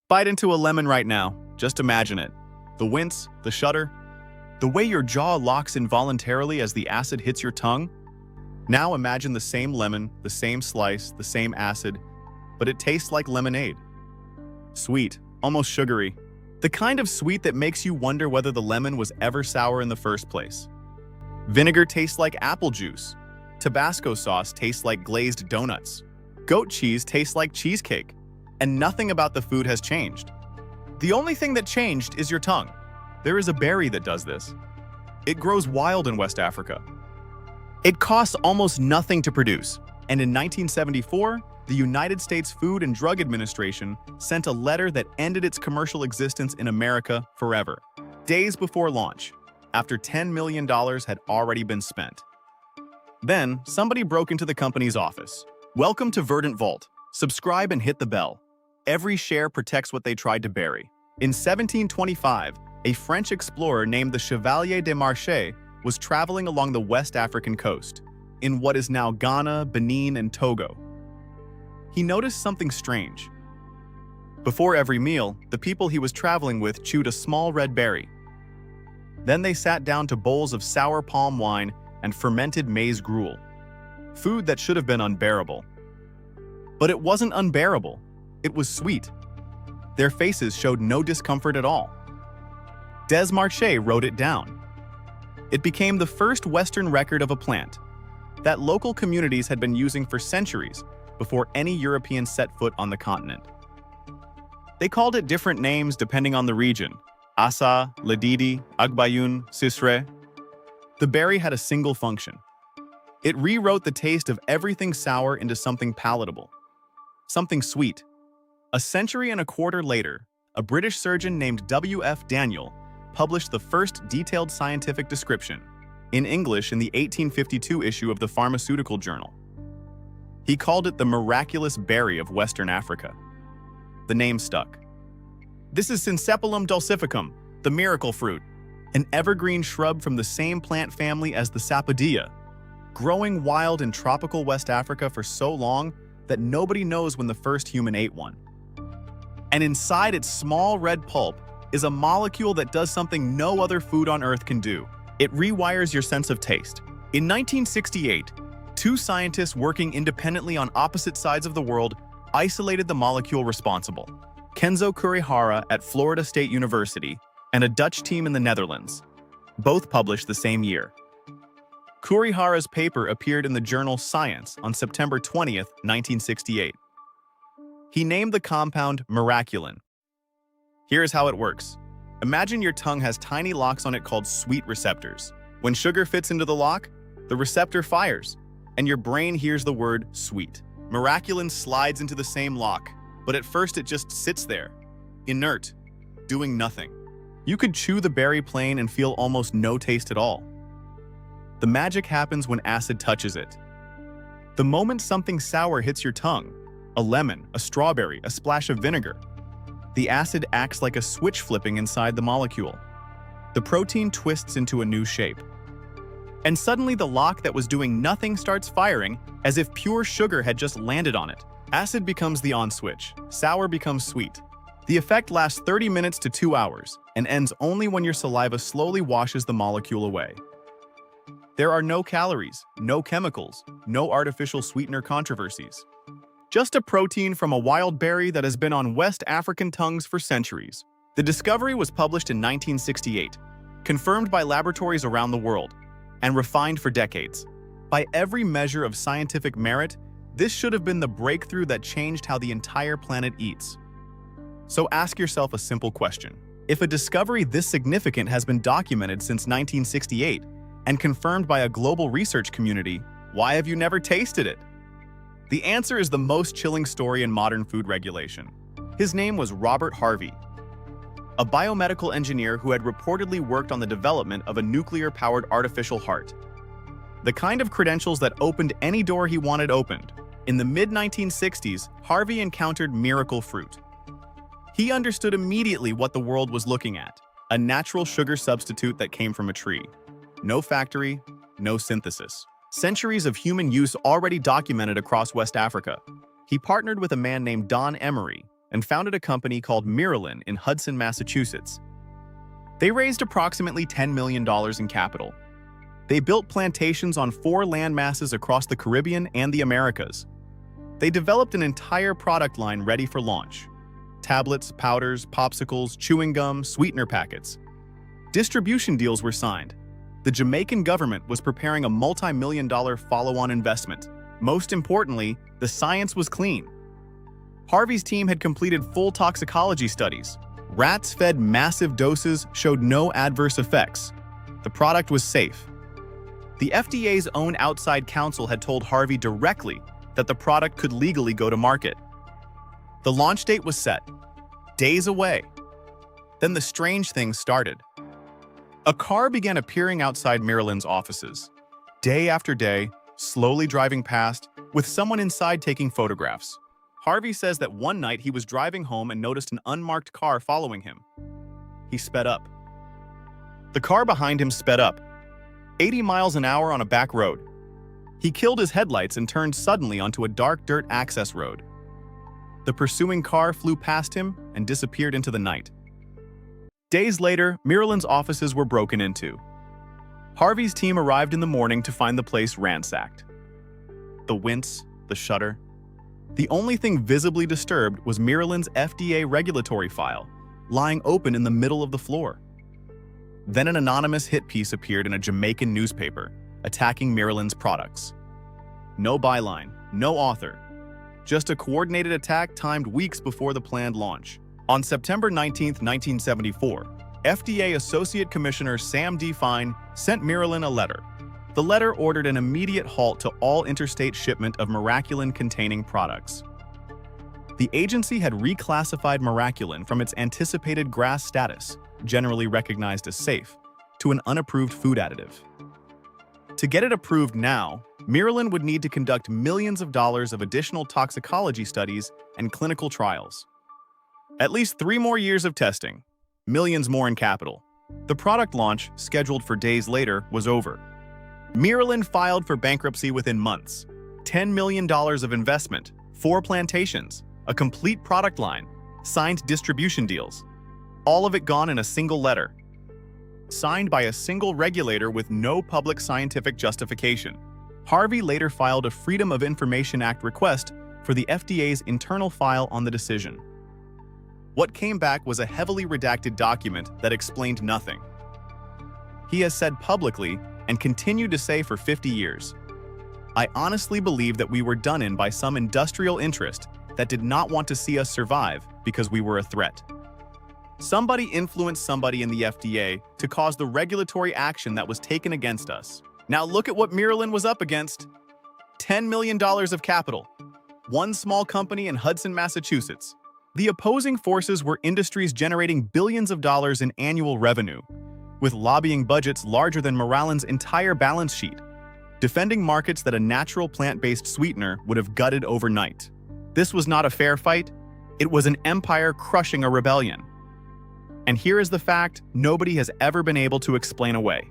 Bite into a lemon right now. Just imagine it. The wince, the shudder, the way your jaw locks involuntarily as the acid hits your tongue. Now imagine the same lemon, the same slice, the same acid, but it tastes like lemonade. Sweet, almost sugary. The kind of sweet that makes you wonder whether the lemon was ever sour in the first place. Vinegar tastes like apple juice. Tabasco sauce tastes like glazed donuts. Goat cheese tastes like cheesecake. And nothing about the food has changed. The only thing that changed is your tongue. There is a berry that does this. It grows wild in West Africa. It costs almost nothing to produce, and in 1974, the United States Food and Drug Administration sent a letter that ended its commercial existence in America forever, days before launch, after $10 million had already been spent. Then, somebody broke into the company's office. Welcome to Verdant Vault. Subscribe and hit the bell. Every share protects what they tried to bury. In 1725, a French explorer named the Chevalier de Marche was traveling along the West African coast, in what is now Ghana, Benin, and Togo. He noticed something strange. Before every meal, the people he was traveling with chewed a small red berry. Then they sat down to bowls of sour palm wine and fermented maize gruel, food that should have been unbearable. But it wasn't unbearable. It was sweet. Their faces showed no discomfort at all. Des Marchais wrote it down. It became the first Western record of a plant that local communities had been using for centuries before any European set foot on the continent. They called it different names depending on the region: Assa, Ladidi, Agbayun, Sisre. The berry had a single function. It rewrote the taste of everything sour into something palatable, something sweet. A century and a quarter later, a British surgeon named W.F. Daniel published the first detailed scientific description, in English in the 1852 issue of the Pharmaceutical Journal. He called it the miraculous berry of Western Africa. The name stuck. This is Synsepalum dulcificum, the miracle fruit, an evergreen shrub from the same plant family as the sapodilla, growing wild in tropical West Africa for so long that nobody knows when the first human ate one. And inside its small red pulp is a molecule that does something no other food on Earth can do. It rewires your sense of taste. In 1968, two scientists working independently on opposite sides of the world isolated the molecule responsible: Kenzo Kurihara at Florida State University and a Dutch team in the Netherlands. Both published the same year. Kurihara's paper appeared in the journal Science on September 20th, 1968. He named the compound miraculin. Here's how it works. Imagine your tongue has tiny locks on it called sweet receptors. When sugar fits into the lock, the receptor fires, and your brain hears the word sweet. Miraculin slides into the same lock, but at first it just sits there, inert, doing nothing. You could chew the berry plain and feel almost no taste at all. The magic happens when acid touches it. The moment something sour hits your tongue, a lemon, a strawberry, a splash of vinegar, the acid acts like a switch flipping inside the molecule. The protein twists into a new shape. And suddenly the lock that was doing nothing starts firing as if pure sugar had just landed on it. Acid becomes the on switch. Sour becomes sweet. The effect lasts 30 minutes to 2 hours and ends only when your saliva slowly washes the molecule away. There are no calories, no chemicals, no artificial sweetener controversies. Just a protein from a wild berry that has been on West African tongues for centuries. The discovery was published in 1968, confirmed by laboratories around the world, and refined for decades. By every measure of scientific merit, this should have been the breakthrough that changed how the entire planet eats. So ask yourself a simple question. If a discovery this significant has been documented since 1968 and confirmed by a global research community, why have you never tasted it? The answer is the most chilling story in modern food regulation. His name was Robert Harvey, a biomedical engineer who had reportedly worked on the development of a nuclear-powered artificial heart. The kind of credentials that opened any door he wanted opened. In the mid-1960s, Harvey encountered miracle fruit. He understood immediately what the world was looking at: a natural sugar substitute that came from a tree. No factory, no synthesis. Centuries of human use already documented across West Africa. He partnered with a man named Don Emery, and founded a company called Miralin in Hudson, Massachusetts. They raised approximately $10 million in capital. They built plantations on 4 land masses across the Caribbean and the Americas. They developed an entire product line ready for launch: tablets, powders, popsicles, chewing gum, sweetener packets. Distribution deals were signed. The Jamaican government was preparing a multi-million-dollar follow-on investment. Most importantly, the science was clean. Harvey's team had completed full toxicology studies. Rats fed massive doses showed no adverse effects. The product was safe. The FDA's own outside counsel had told Harvey directly that the product could legally go to market. The launch date was set, days away. Then the strange things started. A car began appearing outside Miralin's offices, day after day, slowly driving past, with someone inside taking photographs. Harvey says that one night he was driving home and noticed an unmarked car following him. He sped up. The car behind him sped up, 80 miles an hour on a back road. He killed his headlights and turned suddenly onto a dark dirt access road. The pursuing car flew past him and disappeared into the night. Days later, Miralin's offices were broken into. Harvey's team arrived in the morning to find the place ransacked. The wince, the shutter. The only thing visibly disturbed was Miralin's FDA regulatory file, lying open in the middle of the floor. Then an anonymous hit piece appeared in a Jamaican newspaper, attacking Miralin's products. No byline, no author, just a coordinated attack timed weeks before the planned launch. On September 19, 1974, FDA Associate Commissioner Sam D. Fine sent Miralin a letter. The letter ordered an immediate halt to all interstate shipment of Miraculin-containing products. The agency had reclassified Miraculin from its anticipated GRAS status, generally recognized as safe, to an unapproved food additive. To get it approved now, Miralin would need to conduct millions of dollars of additional toxicology studies and clinical trials. At least 3 more years of testing, millions more in capital. The product launch, scheduled for days later, was over. Miralin filed for bankruptcy within months. $10 million of investment, 4 plantations, a complete product line, signed distribution deals. All of it gone in a single letter, signed by a single regulator with no public scientific justification. Harvey later filed a Freedom of Information Act request for the FDA's internal file on the decision. What came back was a heavily redacted document that explained nothing. He has said publicly, and continued to say for 50 years, "I honestly believe that we were done in by some industrial interest that did not want to see us survive because we were a threat. Somebody influenced somebody in the FDA to cause the regulatory action that was taken against us. Now look at what Miralin was up against. $10 million of capital. One small company in Hudson, Massachusetts. The opposing forces were industries generating billions of dollars in annual revenue, with lobbying budgets larger than Miralin's entire balance sheet, defending markets that a natural plant-based sweetener would have gutted overnight. This was not a fair fight. It was an empire crushing a rebellion. And here is the fact nobody has ever been able to explain away.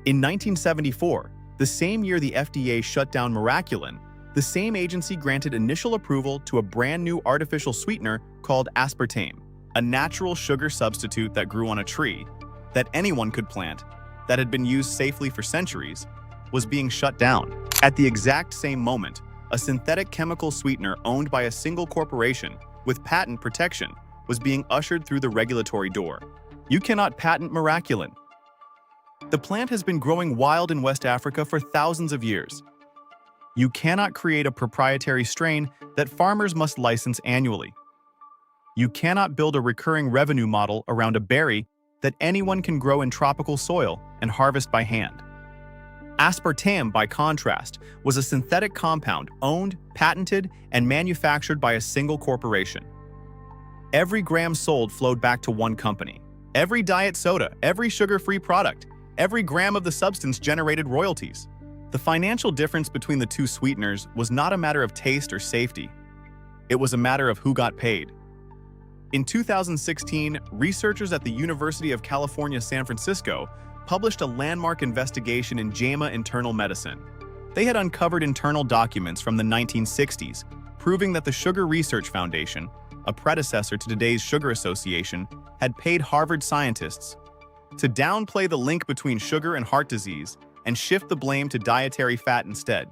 In 1974, the same year the FDA shut down Miraculin, the same agency granted initial approval to a brand new artificial sweetener called aspartame, a natural sugar substitute that grew on a tree, that anyone could plant, that had been used safely for centuries, was being shut down. At the exact same moment, a synthetic chemical sweetener owned by a single corporation with patent protection was being ushered through the regulatory door. You cannot patent Miraculin. The plant has been growing wild in West Africa for thousands of years. You cannot create a proprietary strain that farmers must license annually. You cannot build a recurring revenue model around a berry that anyone can grow in tropical soil and harvest by hand. Aspartame, by contrast, was a synthetic compound owned, patented, and manufactured by a single corporation. Every gram sold flowed back to one company. Every diet soda, every sugar-free product, every gram of the substance generated royalties. The financial difference between the two sweeteners was not a matter of taste or safety. It was a matter of who got paid. In 2016, researchers at the University of California, San Francisco published a landmark investigation in JAMA Internal Medicine. They had uncovered internal documents from the 1960s, proving that the Sugar Research Foundation, a predecessor to today's Sugar Association, had paid Harvard scientists to downplay the link between sugar and heart disease and shift the blame to dietary fat instead.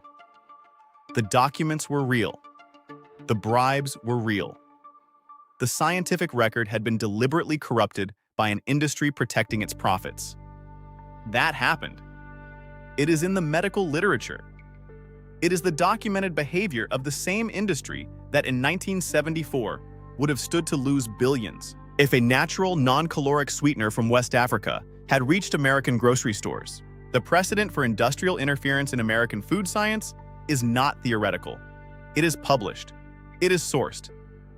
The documents were real. The bribes were real. The scientific record had been deliberately corrupted by an industry protecting its profits. That happened. It is in the medical literature. It is the documented behavior of the same industry that in 1974 would have stood to lose billions if a natural, non-caloric sweetener from West Africa had reached American grocery stores. The precedent for industrial interference in American food science is not theoretical. It is published. It is sourced.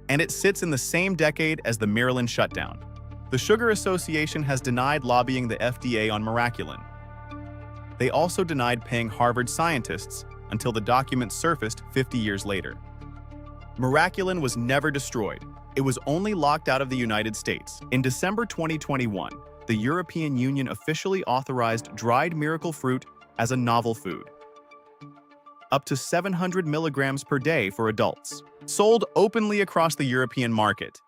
And it sits in the same decade as the Maryland shutdown. The Sugar Association has denied lobbying the FDA on Miraculin. They also denied paying Harvard scientists until the documents surfaced 50 years later. Miraculin was never destroyed. It was only locked out of the United States. In December 2021, the European Union officially authorized dried miracle fruit as a novel food. Up to 700 milligrams per day for adults. Sold openly across the European market.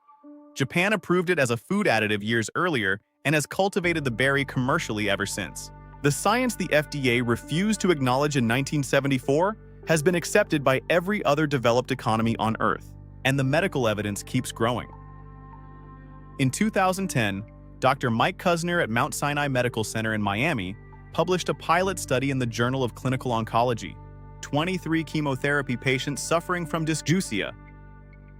Japan approved it as a food additive years earlier and has cultivated the berry commercially ever since. The science the FDA refused to acknowledge in 1974 has been accepted by every other developed economy on Earth, and the medical evidence keeps growing. In 2010, Dr. Mike Kusner at Mount Sinai Medical Center in Miami published a pilot study in the Journal of Clinical Oncology. 23 chemotherapy patients suffering from dysgeusia,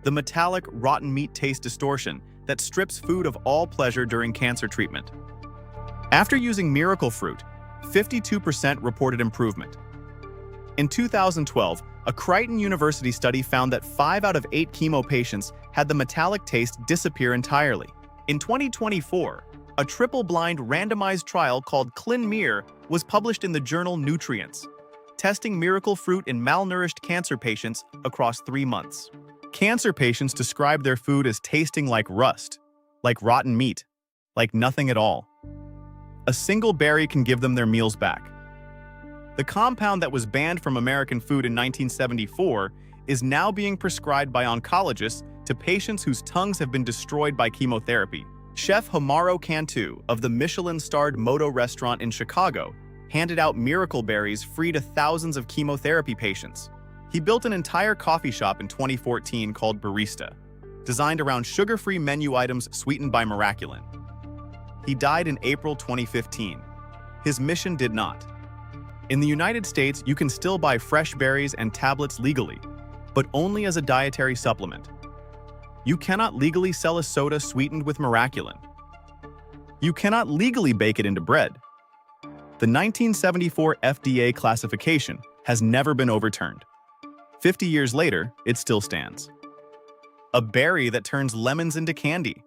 the metallic, rotten meat taste distortion that strips food of all pleasure during cancer treatment. After using miracle fruit, 52% reported improvement. In 2012, a Creighton University study found that 5 out of 8 chemo patients had the metallic taste disappear entirely. In 2024, a triple-blind randomized trial called ClinMir was published in the journal Nutrients, testing miracle fruit in malnourished cancer patients across 3 months. Cancer patients described their food as tasting like rust, like rotten meat, like nothing at all. A single berry can give them their meals back. The compound that was banned from American food in 1974 is now being prescribed by oncologists to patients whose tongues have been destroyed by chemotherapy. Chef Homaro Cantu of the Michelin-starred Moto restaurant in Chicago handed out miracle berries free to thousands of chemotherapy patients. He built an entire coffee shop in 2014 called Barista, designed around sugar-free menu items sweetened by Miraculin. He died in April 2015. His mission did not. In the United States, you can still buy fresh berries and tablets legally, but only as a dietary supplement. You cannot legally sell a soda sweetened with Miraculin. You cannot legally bake it into bread. The 1974 FDA classification has never been overturned. 50 years later, it still stands. A berry that turns lemons into candy.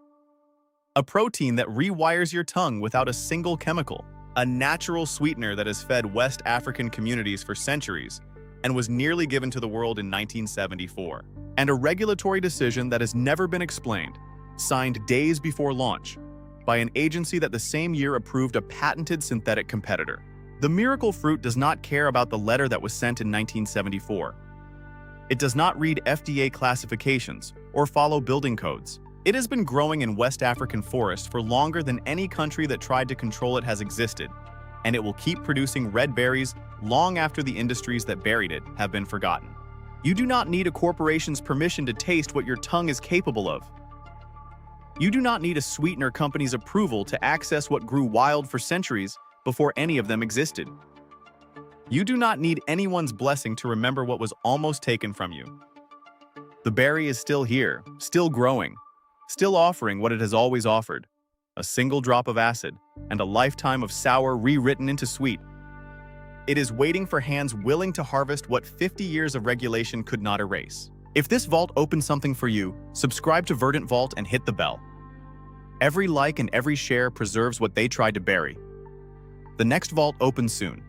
A protein that rewires your tongue without a single chemical. A natural sweetener that has fed West African communities for centuries and was nearly given to the world in 1974. And a regulatory decision that has never been explained, signed days before launch, by an agency that the same year approved a patented synthetic competitor. The miracle fruit does not care about the letter that was sent in 1974. It does not read FDA classifications or follow building codes. It has been growing in West African forests for longer than any country that tried to control it has existed, and it will keep producing red berries long after the industries that buried it have been forgotten. You do not need a corporation's permission to taste what your tongue is capable of. You do not need a sweetener company's approval to access what grew wild for centuries before any of them existed. You do not need anyone's blessing to remember what was almost taken from you. The berry is still here, still growing, still offering what it has always offered, a single drop of acid and a lifetime of sour rewritten into sweet. It is waiting for hands willing to harvest what 50 years of regulation could not erase. If this vault opened something for you, subscribe to Verdant Vault and hit the bell. Every like and every share preserves what they tried to bury. The next vault opens soon.